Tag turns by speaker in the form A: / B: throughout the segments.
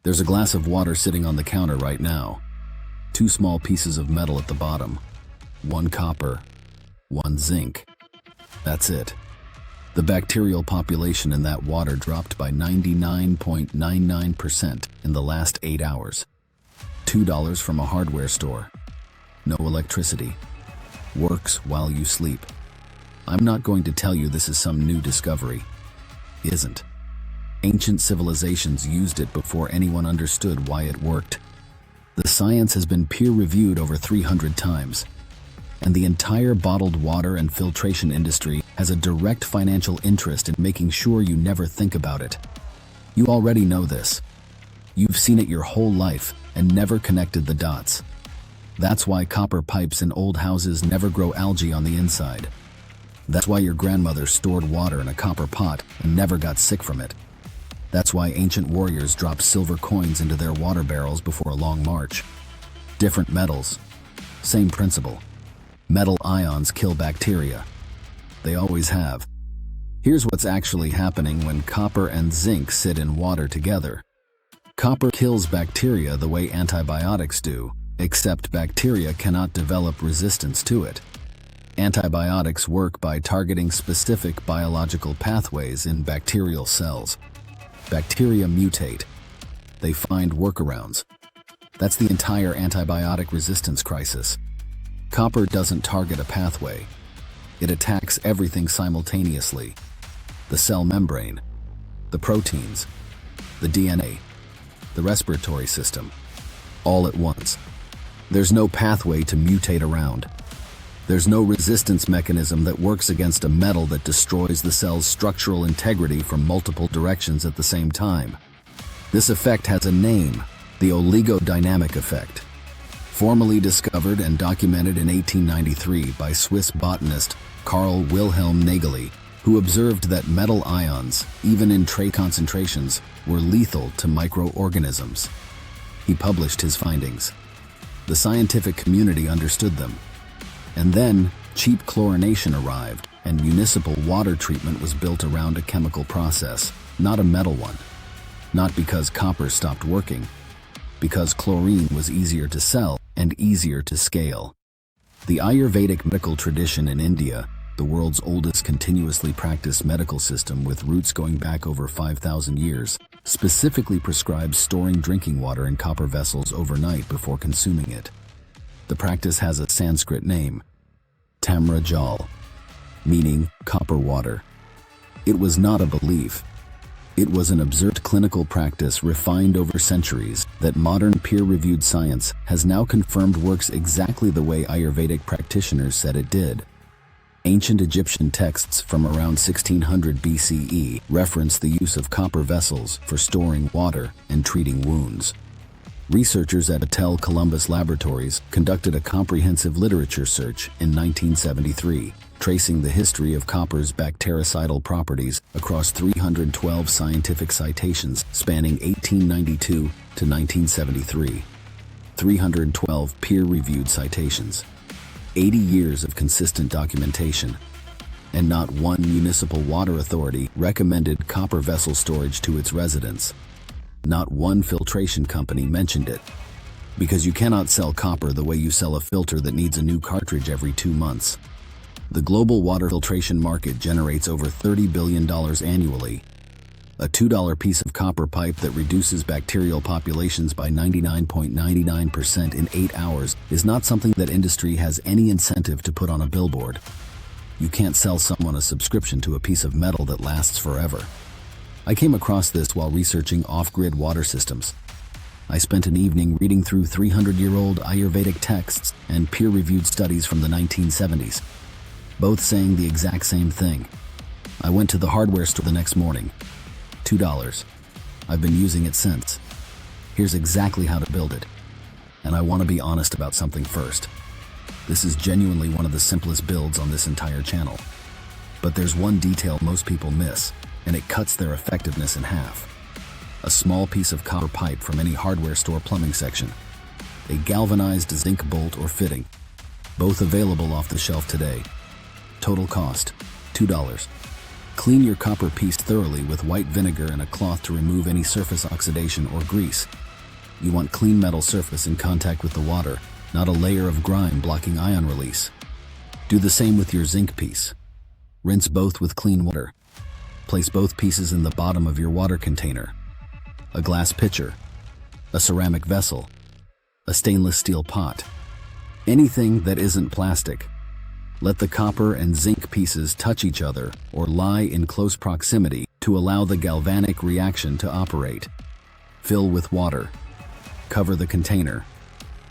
A: There's a glass of water sitting on the counter right now. 2 small pieces of metal at the bottom. 1 copper, 1 zinc. That's it. The bacterial population in that water dropped by 99.99% in the last 8 hours. $2 from a hardware store. No electricity. Works while you sleep. I'm not going to tell you this is some new discovery. Isn't. Ancient civilizations used it before anyone understood why it worked. The science has been peer-reviewed over 300 times, and the entire bottled water and filtration industry has a direct financial interest in making sure you never think about it. You already know this. You've seen it your whole life and never connected the dots. That's why copper pipes in old houses never grow algae on the inside. That's why your grandmother stored water in a copper pot and never got sick from it. That's why ancient warriors dropped silver coins into their water barrels before a long march. Different metals. Same principle. Metal ions kill bacteria. They always have. Here's what's actually happening when copper and zinc sit in water together. Copper kills bacteria the way antibiotics do, except bacteria cannot develop resistance to it. Antibiotics work by targeting specific biological pathways in bacterial cells. Bacteria mutate. They find workarounds. That's the entire antibiotic resistance crisis. Copper doesn't target a pathway. It attacks everything simultaneously. The cell membrane, the proteins, the DNA, the respiratory system, all at once. There's no pathway to mutate around. There's no resistance mechanism that works against a metal that destroys the cell's structural integrity from multiple directions at the same time. This effect has a name, the oligodynamic effect. Formally discovered and documented in 1893 by Swiss botanist Carl Wilhelm Nageli, who observed that metal ions, even in trace concentrations, were lethal to microorganisms. He published his findings. The scientific community understood them. And then, cheap chlorination arrived, and municipal water treatment was built around a chemical process, not a metal one. Not because copper stopped working, because chlorine was easier to sell and easier to scale. The Ayurvedic medical tradition in India, the world's oldest continuously practiced medical system with roots going back over 5,000 years, specifically prescribes storing drinking water in copper vessels overnight before consuming it. The practice has a Sanskrit name, Tamra Jal, meaning copper water. It was not a belief. It was an observed clinical practice refined over centuries that modern peer-reviewed science has now confirmed works exactly the way Ayurvedic practitioners said it did. Ancient Egyptian texts from around 1600 BCE reference the use of copper vessels for storing water and treating wounds. Researchers at Battelle Columbus Laboratories conducted a comprehensive literature search in 1973, tracing the history of copper's bactericidal properties across 312 scientific citations spanning 1892 to 1973. 312 peer-reviewed citations. 80 years of consistent documentation. And not one municipal water authority recommended copper vessel storage to its residents. Not one filtration company mentioned it. Because you cannot sell copper the way you sell a filter that needs a new cartridge every 2 months. The global water filtration market generates over $30 billion annually. A $2 piece of copper pipe that reduces bacterial populations by 99.99% in 8 hours is not something that industry has any incentive to put on a billboard. You can't sell someone a subscription to a piece of metal that lasts forever. I came across this while researching off-grid water systems. I spent an evening reading through 300-year-old Ayurvedic texts and peer-reviewed studies from the 1970s, both saying the exact same thing. I went to the hardware store the next morning. $2. I've been using it since. Here's exactly how to build it. And I want to be honest about something first. This is genuinely one of the simplest builds on this entire channel. But there's one detail most people miss, and it cuts their effectiveness in half. A small piece of copper pipe from any hardware store plumbing section. A galvanized zinc bolt or fitting. Both available off the shelf today. Total cost, $2. Clean your copper piece thoroughly with white vinegar and a cloth to remove any surface oxidation or grease. You want clean metal surface in contact with the water, not a layer of grime blocking ion release. Do the same with your zinc piece. Rinse both with clean water. Place both pieces in the bottom of your water container. A glass pitcher, a ceramic vessel, a stainless steel pot. Anything that isn't plastic. Let the copper and zinc pieces touch each other or lie in close proximity to allow the galvanic reaction to operate. Fill with water. Cover the container.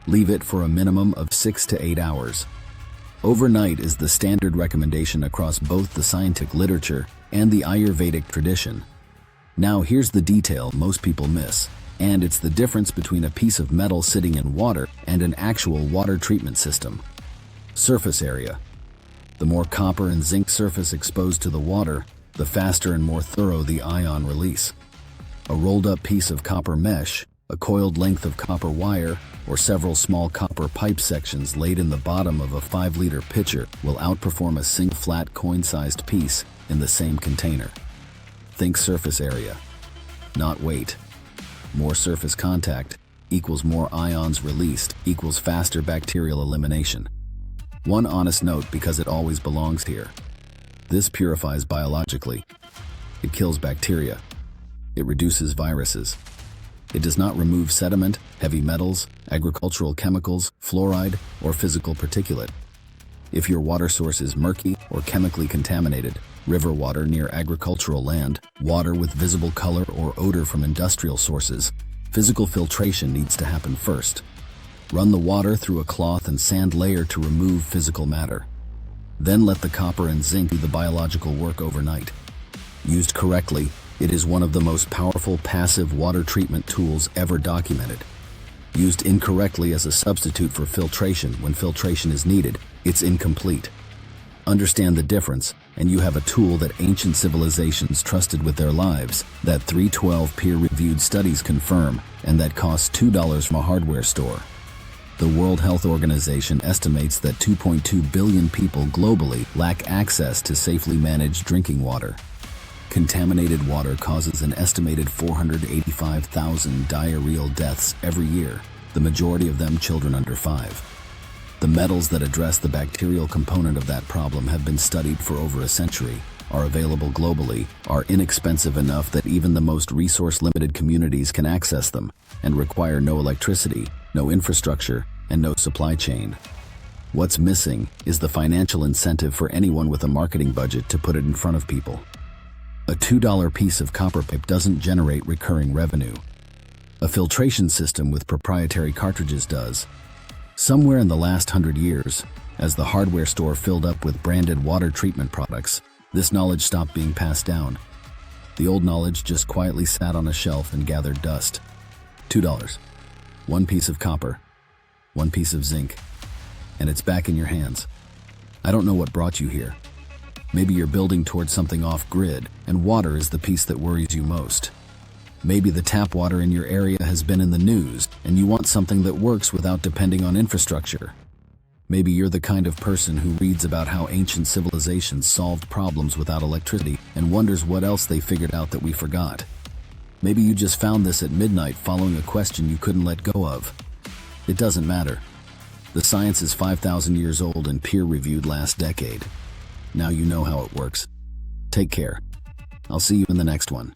A: Leave it for a minimum of 6 to 8 hours. Overnight is the standard recommendation across both the scientific literature and the Ayurvedic tradition. Now here's the detail most people miss, and it's the difference between a piece of metal sitting in water and an actual water treatment system. Surface area. The more copper and zinc surface exposed to the water, the faster and more thorough the ion release. A rolled up piece of copper mesh, a coiled length of copper wire, or several small copper pipe sections laid in the bottom of a 5-liter pitcher will outperform a single flat coin-sized piece in the same container. Think surface area, not weight. More surface contact equals more ions released equals faster bacterial elimination. One honest note, because it always belongs here. This purifies biologically. It kills bacteria. It reduces viruses. It does not remove sediment, heavy metals, agricultural chemicals, fluoride, or physical particulate. If your water source is murky or chemically contaminated, river water near agricultural land, water with visible color or odor from industrial sources, physical filtration needs to happen first. Run the water through a cloth and sand layer to remove physical matter. Then let the copper and zinc do the biological work overnight. Used correctly, it is one of the most powerful passive water treatment tools ever documented. Used incorrectly as a substitute for filtration when filtration is needed, it's incomplete. Understand the difference, and you have a tool that ancient civilizations trusted with their lives, that 312 peer-reviewed studies confirm, and that costs $2 from a hardware store. The World Health Organization estimates that 2.2 billion people globally lack access to safely managed drinking water. Contaminated water causes an estimated 485,000 diarrheal deaths every year, the majority of them children under 5. The metals that address the bacterial component of that problem have been studied for over a century, are available globally, are inexpensive enough that even the most resource-limited communities can access them, and require no electricity, no infrastructure, and no supply chain. What's missing is the financial incentive for anyone with a marketing budget to put it in front of people. A $2 piece of copper pipe doesn't generate recurring revenue. A filtration system with proprietary cartridges does. Somewhere in the last 100 years, as the hardware store filled up with branded water treatment products, this knowledge stopped being passed down. The old knowledge just quietly sat on a shelf and gathered dust. $2. One piece of copper, one piece of zinc, and it's back in your hands. I don't know what brought you here. Maybe you're building towards something off-grid, and water is the piece that worries you most. Maybe the tap water in your area has been in the news, and you want something that works without depending on infrastructure. Maybe you're the kind of person who reads about how ancient civilizations solved problems without electricity and wonders what else they figured out that we forgot. Maybe you just found this at midnight following a question you couldn't let go of. It doesn't matter. The science is 5,000 years old and peer-reviewed last decade. Now you know how it works. Take care. I'll see you in the next one.